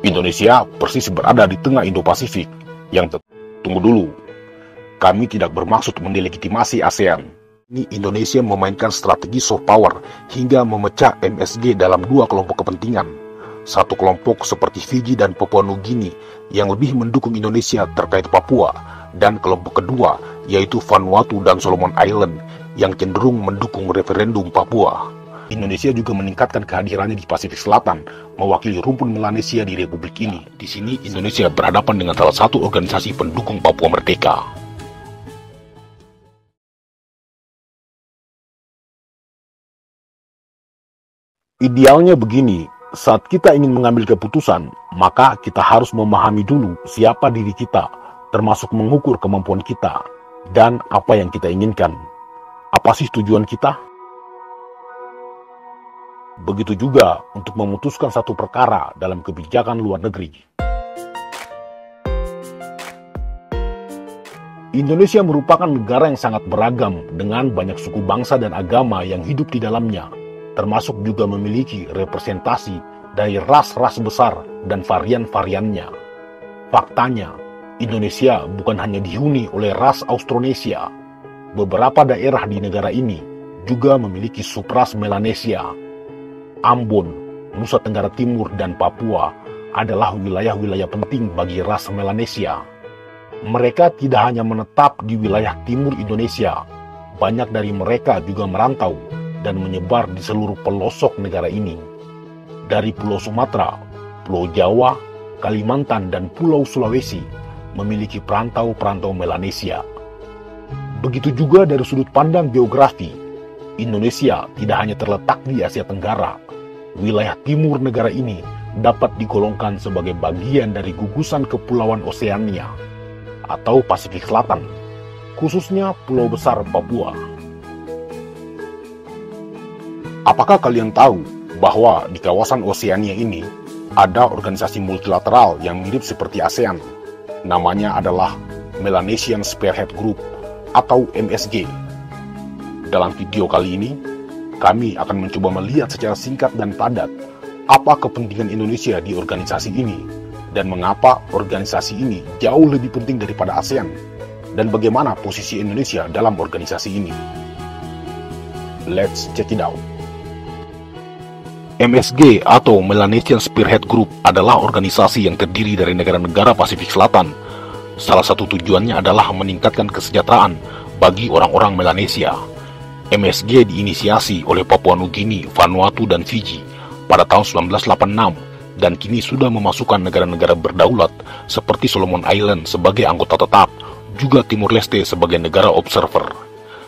Indonesia persis berada di tengah Indo-Pasifik yang tunggu dulu. Kami tidak bermaksud mendelegitimasi ASEAN. Ini Indonesia memainkan strategi soft power hingga memecah MSG dalam dua kelompok kepentingan. Satu kelompok seperti Fiji dan Papua Nugini yang lebih mendukung Indonesia terkait Papua, dan kelompok kedua yaitu Vanuatu dan Solomon Island yang cenderung mendukung referendum Papua. Indonesia juga meningkatkan kehadirannya di Pasifik Selatan, mewakili rumpun Melanesia di Republik ini. Di sini Indonesia berhadapan dengan salah satu organisasi pendukung Papua Merdeka. Idealnya begini, saat kita ingin mengambil keputusan, maka kita harus memahami dulu siapa diri kita, termasuk mengukur kemampuan kita, dan apa yang kita inginkan. Apa sih tujuan kita? Begitu juga untuk memutuskan satu perkara dalam kebijakan luar negeri. Indonesia merupakan negara yang sangat beragam dengan banyak suku bangsa dan agama yang hidup di dalamnya, termasuk juga memiliki representasi dari ras-ras besar dan varian-variannya. Faktanya, Indonesia bukan hanya dihuni oleh ras Austronesia. Beberapa daerah di negara ini juga memiliki subras Melanesia. Ambon, Nusa Tenggara Timur, dan Papua adalah wilayah-wilayah penting bagi ras Melanesia. Mereka tidak hanya menetap di wilayah timur Indonesia, banyak dari mereka juga merantau dan menyebar di seluruh pelosok negara ini. Dari Pulau Sumatera, Pulau Jawa, Kalimantan, dan Pulau Sulawesi memiliki perantau-perantau Melanesia. Begitu juga dari sudut pandang geografi, Indonesia tidak hanya terletak di Asia Tenggara. Wilayah timur negara ini dapat digolongkan sebagai bagian dari gugusan kepulauan Oseania atau Pasifik Selatan, khususnya Pulau Besar Papua. Apakah kalian tahu bahwa di kawasan Oseania ini ada organisasi multilateral yang mirip seperti ASEAN? Namanya adalah Melanesian Spearhead Group atau MSG. Dalam video kali ini, kami akan mencoba melihat secara singkat dan padat apa kepentingan Indonesia di organisasi ini dan mengapa organisasi ini jauh lebih penting daripada ASEAN dan bagaimana posisi Indonesia dalam organisasi ini. Let's check it out. MSG atau Melanesian Spearhead Group adalah organisasi yang terdiri dari negara-negara Pasifik Selatan. Salah satu tujuannya adalah meningkatkan kesejahteraan bagi orang-orang Melanesia. MSG diinisiasi oleh Papua Nugini, Vanuatu, dan Fiji pada tahun 1986 dan kini sudah memasukkan negara-negara berdaulat seperti Solomon Island sebagai anggota tetap, juga Timur Leste sebagai negara observer.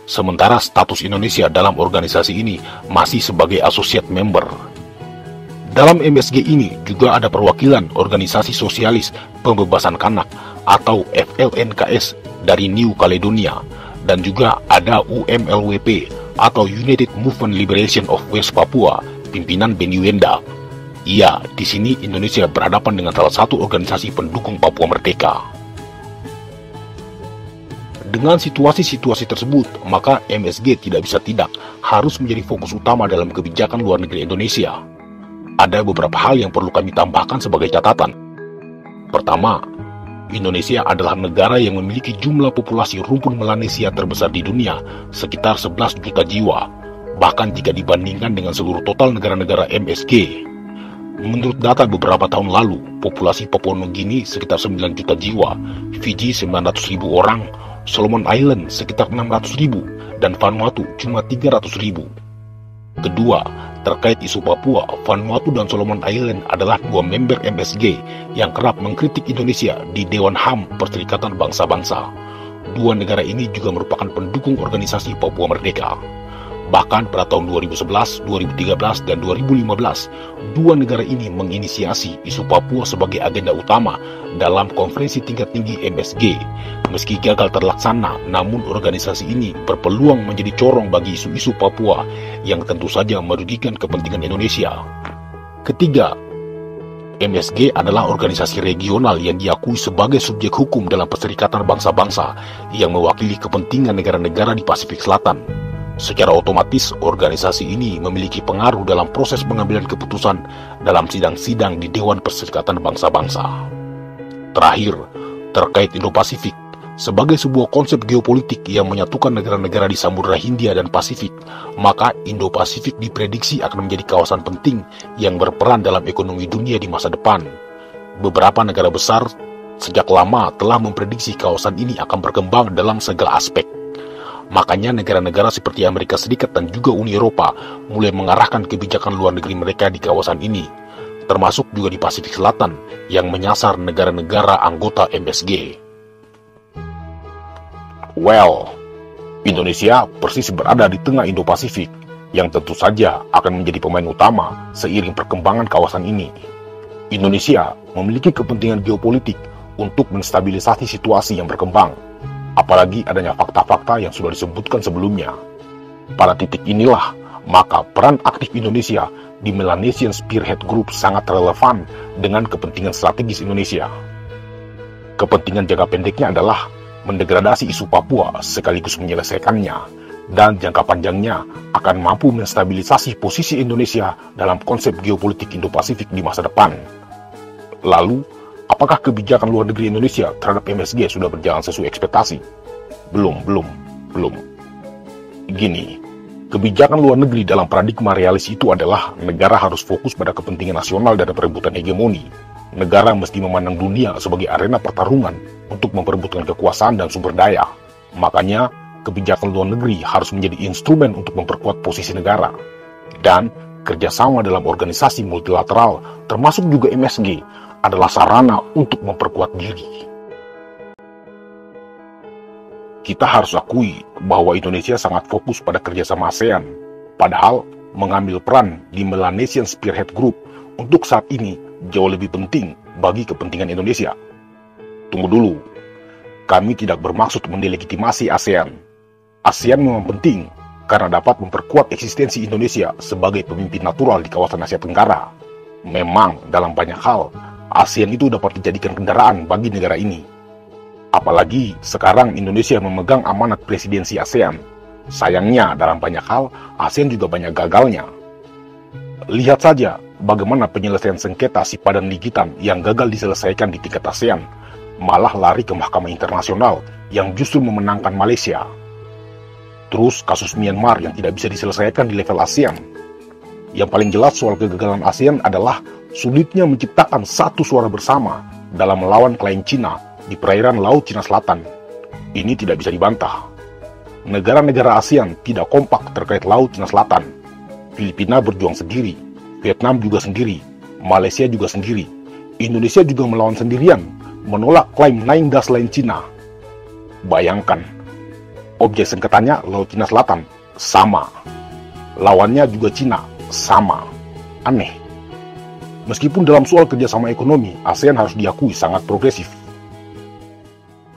Sementara status Indonesia dalam organisasi ini masih sebagai associate member. Dalam MSG ini juga ada perwakilan Organisasi Sosialis Pembebasan Kanak atau FLNKS dari New Caledonia, dan juga ada UMLWP atau United Movement Liberation of West Papua, pimpinan Benny Wenda. Iya, di sini Indonesia berhadapan dengan salah satu organisasi pendukung Papua Merdeka. Dengan situasi-situasi tersebut, maka MSG tidak bisa tidak harus menjadi fokus utama dalam kebijakan luar negeri Indonesia. Ada beberapa hal yang perlu kami tambahkan sebagai catatan. Pertama, Indonesia adalah negara yang memiliki jumlah populasi rumpun Melanesia terbesar di dunia, sekitar 11 juta jiwa, bahkan jika dibandingkan dengan seluruh total negara-negara MSG. Menurut data beberapa tahun lalu, populasi Papua Nugini sekitar 9 juta jiwa, Fiji 900.000 orang, Solomon Island sekitar 600.000, dan Vanuatu cuma 300.000. Kedua, terkait isu Papua, Vanuatu dan Solomon Island adalah dua member MSG yang kerap mengkritik Indonesia di Dewan HAM Perserikatan Bangsa-Bangsa. Dua negara ini juga merupakan pendukung organisasi Papua Merdeka. Bahkan pada tahun 2011, 2013, dan 2015, dua negara ini menginisiasi isu Papua sebagai agenda utama dalam konferensi tingkat tinggi MSG. Meski gagal terlaksana, namun organisasi ini berpeluang menjadi corong bagi isu-isu Papua yang tentu saja merugikan kepentingan Indonesia. Ketiga, MSG adalah organisasi regional yang diakui sebagai subjek hukum dalam Perserikatan Bangsa-Bangsa yang mewakili kepentingan negara-negara di Pasifik Selatan. Secara otomatis, organisasi ini memiliki pengaruh dalam proses pengambilan keputusan dalam sidang-sidang di Dewan Perserikatan Bangsa-Bangsa. Terakhir, terkait Indo-Pasifik, sebagai sebuah konsep geopolitik yang menyatukan negara-negara di Samudra Hindia dan Pasifik, maka Indo-Pasifik diprediksi akan menjadi kawasan penting yang berperan dalam ekonomi dunia di masa depan. Beberapa negara besar sejak lama telah memprediksi kawasan ini akan berkembang dalam segala aspek. Makanya negara-negara seperti Amerika Serikat dan juga Uni Eropa mulai mengarahkan kebijakan luar negeri mereka di kawasan ini, termasuk juga di Pasifik Selatan yang menyasar negara-negara anggota MSG. Well, Indonesia persis berada di tengah Indo-Pasifik yang tentu saja akan menjadi pemain utama seiring perkembangan kawasan ini. Indonesia memiliki kepentingan geopolitik untuk menstabilisasi situasi yang berkembang, apalagi adanya fakta-fakta yang sudah disebutkan sebelumnya. Pada titik inilah, maka peran aktif Indonesia di Melanesian Spearhead Group sangat relevan dengan kepentingan strategis Indonesia. Kepentingan jangka pendeknya adalah mendegradasi isu Papua sekaligus menyelesaikannya, dan jangka panjangnya akan mampu menstabilisasi posisi Indonesia dalam konsep geopolitik Indo-Pasifik di masa depan. Lalu, apakah kebijakan luar negeri Indonesia terhadap MSG sudah berjalan sesuai ekspektasi? Belum. Gini, kebijakan luar negeri dalam paradigma realis itu adalah negara harus fokus pada kepentingan nasional dan perebutan hegemoni. Negara mesti memandang dunia sebagai arena pertarungan untuk memperebutkan kekuasaan dan sumber daya. Makanya, kebijakan luar negeri harus menjadi instrumen untuk memperkuat posisi negara. Dan kerjasama dalam organisasi multilateral, termasuk juga MSG, adalah sarana untuk memperkuat diri. Kita harus akui bahwa Indonesia sangat fokus pada kerjasama ASEAN, padahal mengambil peran di Melanesian Spearhead Group untuk saat ini jauh lebih penting bagi kepentingan Indonesia. Tunggu dulu, kami tidak bermaksud mendelegitimasi ASEAN. ASEAN memang penting karena dapat memperkuat eksistensi Indonesia sebagai pemimpin natural di kawasan Asia Tenggara. Memang dalam banyak hal, ASEAN itu dapat dijadikan kendaraan bagi negara ini. Apalagi sekarang Indonesia memegang amanat presidensi ASEAN. Sayangnya dalam banyak hal, ASEAN juga banyak gagalnya. Lihat saja bagaimana penyelesaian sengketa sipadan ligitan yang gagal diselesaikan di tingkat ASEAN, malah lari ke Mahkamah Internasional yang justru memenangkan Malaysia. Terus kasus Myanmar yang tidak bisa diselesaikan di level ASEAN. Yang paling jelas soal kegagalan ASEAN adalah sulitnya menciptakan satu suara bersama dalam melawan klien Cina di perairan Laut Cina Selatan. Ini tidak bisa dibantah. Negara-negara ASEAN tidak kompak terkait Laut Cina Selatan. Filipina berjuang sendiri, Vietnam juga sendiri, Malaysia juga sendiri. Indonesia juga melawan sendirian, menolak klaim naik gas lain Cina. Bayangkan, objek sengketanya Laut Cina Selatan, sama. Lawannya juga Cina, sama. Aneh. Meskipun dalam soal kerjasama ekonomi, ASEAN harus diakui sangat progresif.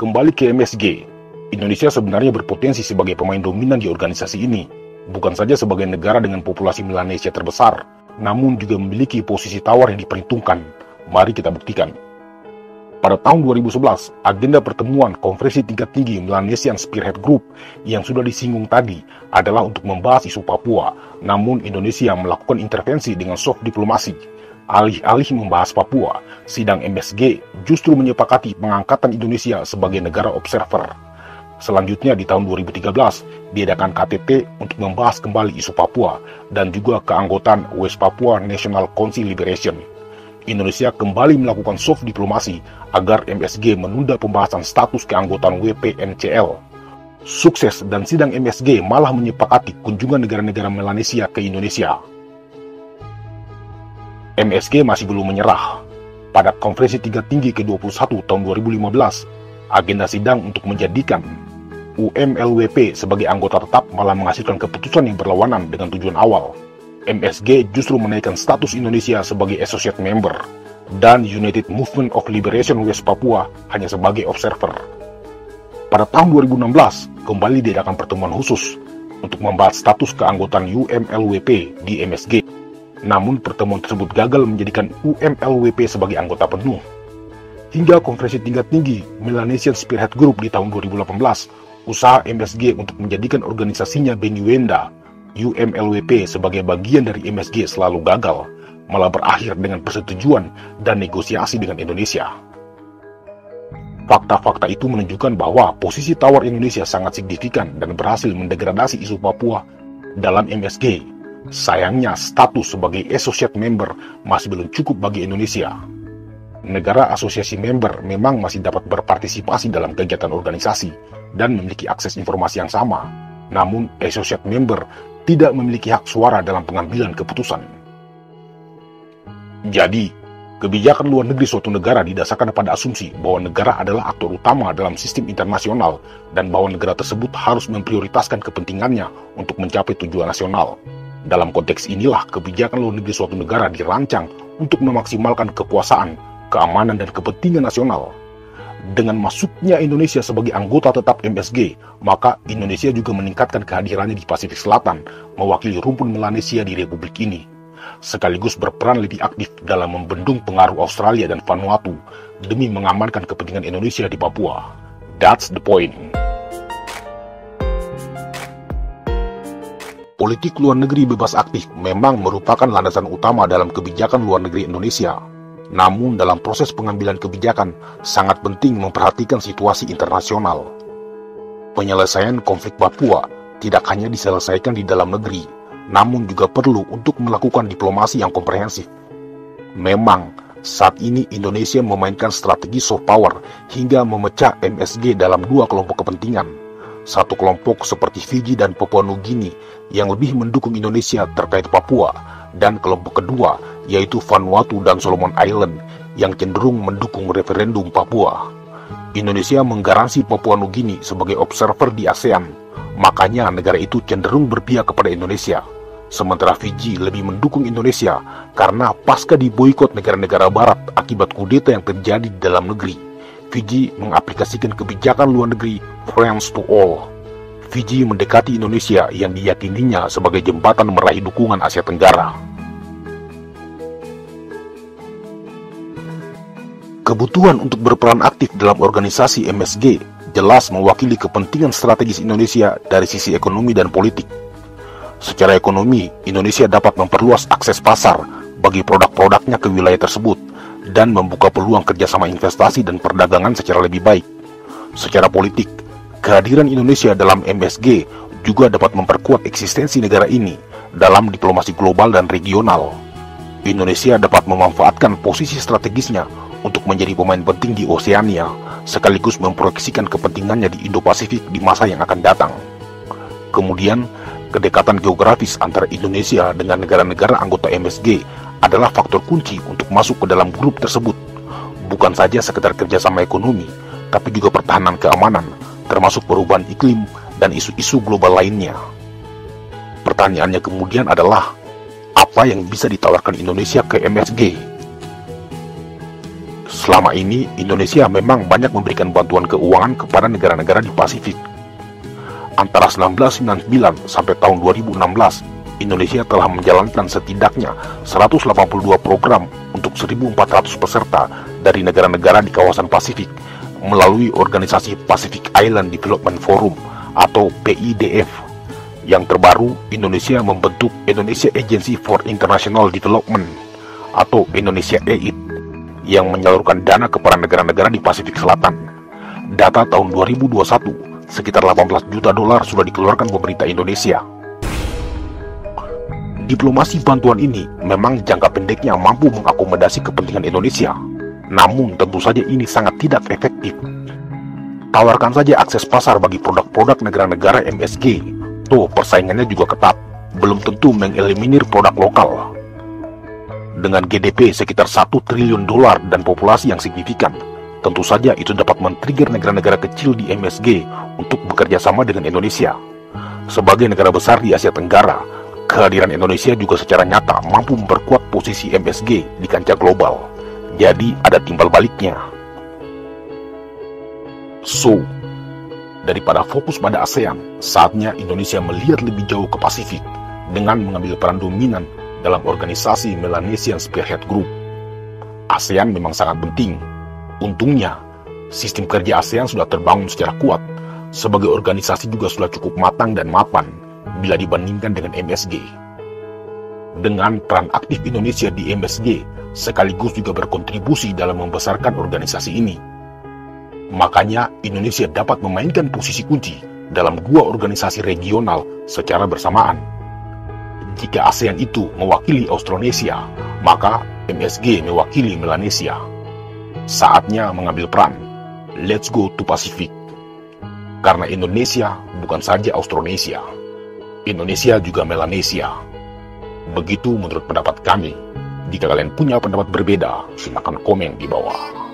Kembali ke MSG, Indonesia sebenarnya berpotensi sebagai pemain dominan di organisasi ini, bukan saja sebagai negara dengan populasi Melanesia terbesar, namun juga memiliki posisi tawar yang diperhitungkan. Mari kita buktikan. Pada tahun 2011, agenda pertemuan konferensi tingkat tinggi Melanesian Spearhead Group yang sudah disinggung tadi adalah untuk membahas isu Papua, namun Indonesia melakukan intervensi dengan soft diplomasi. Alih-alih membahas Papua, sidang MSG justru menyepakati pengangkatan Indonesia sebagai negara observer. Selanjutnya di tahun 2013, diadakan KTT untuk membahas kembali isu Papua dan juga keanggotaan West Papua National Council Liberation. Indonesia kembali melakukan soft diplomasi agar MSG menunda pembahasan status keanggotaan WPNCL. Sukses dan sidang MSG malah menyepakati kunjungan negara-negara Melanesia ke Indonesia. MSG masih belum menyerah. Pada konferensi tingkat tinggi ke-21 tahun 2015, agenda sidang untuk menjadikan UMLWP sebagai anggota tetap malah menghasilkan keputusan yang berlawanan dengan tujuan awal. MSG justru menaikkan status Indonesia sebagai associate member dan United Movement of Liberation West Papua hanya sebagai observer. Pada tahun 2016, kembali diadakan pertemuan khusus untuk membahas status keanggotaan UMLWP di MSG. Namun pertemuan tersebut gagal menjadikan UMLWP sebagai anggota penuh. Hingga konferensi tingkat tinggi Melanesian Spearhead Group di tahun 2018, Usaha MSG untuk menjadikan organisasinya Benuenda, UMLWP sebagai bagian dari MSG selalu gagal, malah berakhir dengan persetujuan dan negosiasi dengan Indonesia. Fakta-fakta itu menunjukkan bahwa posisi tawar Indonesia sangat signifikan dan berhasil mendegradasi isu Papua dalam MSG. Sayangnya, status sebagai associate member masih belum cukup bagi Indonesia. Negara asosiasi member memang masih dapat berpartisipasi dalam kegiatan organisasi dan memiliki akses informasi yang sama. Namun, associate member tidak memiliki hak suara dalam pengambilan keputusan. Jadi, kebijakan luar negeri suatu negara didasarkan pada asumsi bahwa negara adalah aktor utama dalam sistem internasional dan bahwa negara tersebut harus memprioritaskan kepentingannya untuk mencapai tujuan nasional. Dalam konteks inilah, kebijakan luar negeri suatu negara dirancang untuk memaksimalkan kekuasaan, keamanan, dan kepentingan nasional. Dengan masuknya Indonesia sebagai anggota tetap MSG, maka Indonesia juga meningkatkan kehadirannya di Pasifik Selatan, mewakili rumpun Melanesia di Republik ini, sekaligus berperan lebih aktif dalam membendung pengaruh Australia dan Vanuatu demi mengamankan kepentingan Indonesia di Papua. That's the point. Politik luar negeri bebas aktif memang merupakan landasan utama dalam kebijakan luar negeri Indonesia. Namun dalam proses pengambilan kebijakan, sangat penting memperhatikan situasi internasional. Penyelesaian konflik Papua tidak hanya diselesaikan di dalam negeri, namun juga perlu untuk melakukan diplomasi yang komprehensif. Memang, saat ini Indonesia memainkan strategi soft power hingga memecah MSG dalam dua kelompok kepentingan. Satu kelompok seperti Fiji dan Papua Nugini yang lebih mendukung Indonesia terkait Papua, dan kelompok kedua yaitu Vanuatu dan Solomon Island yang cenderung mendukung referendum Papua. Indonesia menggaransi Papua Nugini sebagai observer di ASEAN, makanya negara itu cenderung berpihak kepada Indonesia. Sementara Fiji lebih mendukung Indonesia karena pasca diboikot negara-negara barat akibat kudeta yang terjadi di dalam negeri, Fiji mengaplikasikan kebijakan luar negeri Friends to All. Fiji mendekati Indonesia yang diyakininya sebagai jembatan meraih dukungan Asia Tenggara. Kebutuhan untuk berperan aktif dalam organisasi MSG jelas mewakili kepentingan strategis Indonesia dari sisi ekonomi dan politik. Secara ekonomi, Indonesia dapat memperluas akses pasar bagi produk-produknya ke wilayah tersebut dan membuka peluang kerjasama investasi dan perdagangan secara lebih baik. Secara politik, kehadiran Indonesia dalam MSG juga dapat memperkuat eksistensi negara ini dalam diplomasi global dan regional. Indonesia dapat memanfaatkan posisi strategisnya untuk menjadi pemain penting di Oseania, sekaligus memproyeksikan kepentingannya di Indo-Pasifik di masa yang akan datang. Kemudian, kedekatan geografis antara Indonesia dengan negara-negara anggota MSG adalah faktor kunci untuk masuk ke dalam grup tersebut. Bukan saja sekedar kerjasama ekonomi, tapi juga pertahanan keamanan, termasuk perubahan iklim dan isu-isu global lainnya. Pertanyaannya kemudian adalah, apa yang bisa ditawarkan Indonesia ke MSG? Selama ini, Indonesia memang banyak memberikan bantuan keuangan kepada negara-negara di Pasifik. Antara 1999 sampai tahun 2016, Indonesia telah menjalankan setidaknya 182 program untuk 1.400 peserta dari negara-negara di kawasan Pasifik melalui organisasi Pacific Island Development Forum atau PIDF. Yang terbaru, Indonesia membentuk Indonesia Agency for International Development atau Indonesia EID yang menyalurkan dana kepada negara-negara di Pasifik Selatan. Data tahun 2021, sekitar 18 juta dolar sudah dikeluarkan pemerintah Indonesia. Diplomasi bantuan ini memang jangka pendeknya mampu mengakomodasi kepentingan Indonesia, namun tentu saja ini sangat tidak efektif. Tawarkan saja akses pasar bagi produk-produk negara-negara MSG, toh persaingannya juga ketat, belum tentu mengeliminir produk lokal. Dengan GDP sekitar 1 triliun dolar dan populasi yang signifikan, tentu saja itu dapat men-trigger negara-negara kecil di MSG untuk bekerja sama dengan Indonesia. Sebagai negara besar di Asia Tenggara, kehadiran Indonesia juga secara nyata mampu memperkuat posisi MSG di kancah global. Jadi ada timbal baliknya. So, daripada fokus pada ASEAN, saatnya Indonesia melihat lebih jauh ke Pasifik dengan mengambil peran dominan dalam organisasi Melanesian Spearhead Group. ASEAN memang sangat penting. Untungnya, sistem kerja ASEAN sudah terbangun secara kuat, sebagai organisasi juga sudah cukup matang dan mapan bila dibandingkan dengan MSG. Dengan peran aktif Indonesia di MSG, sekaligus juga berkontribusi dalam membesarkan organisasi ini. Makanya Indonesia dapat memainkan posisi kunci dalam dua organisasi regional secara bersamaan. Jika ASEAN itu mewakili Austronesia, maka MSG mewakili Melanesia. Saatnya mengambil peran. Let's go to Pacific. Karena Indonesia bukan saja Austronesia, Indonesia juga Melanesia. Begitu menurut pendapat kami. Jika kalian punya pendapat berbeda, silakan komen di bawah.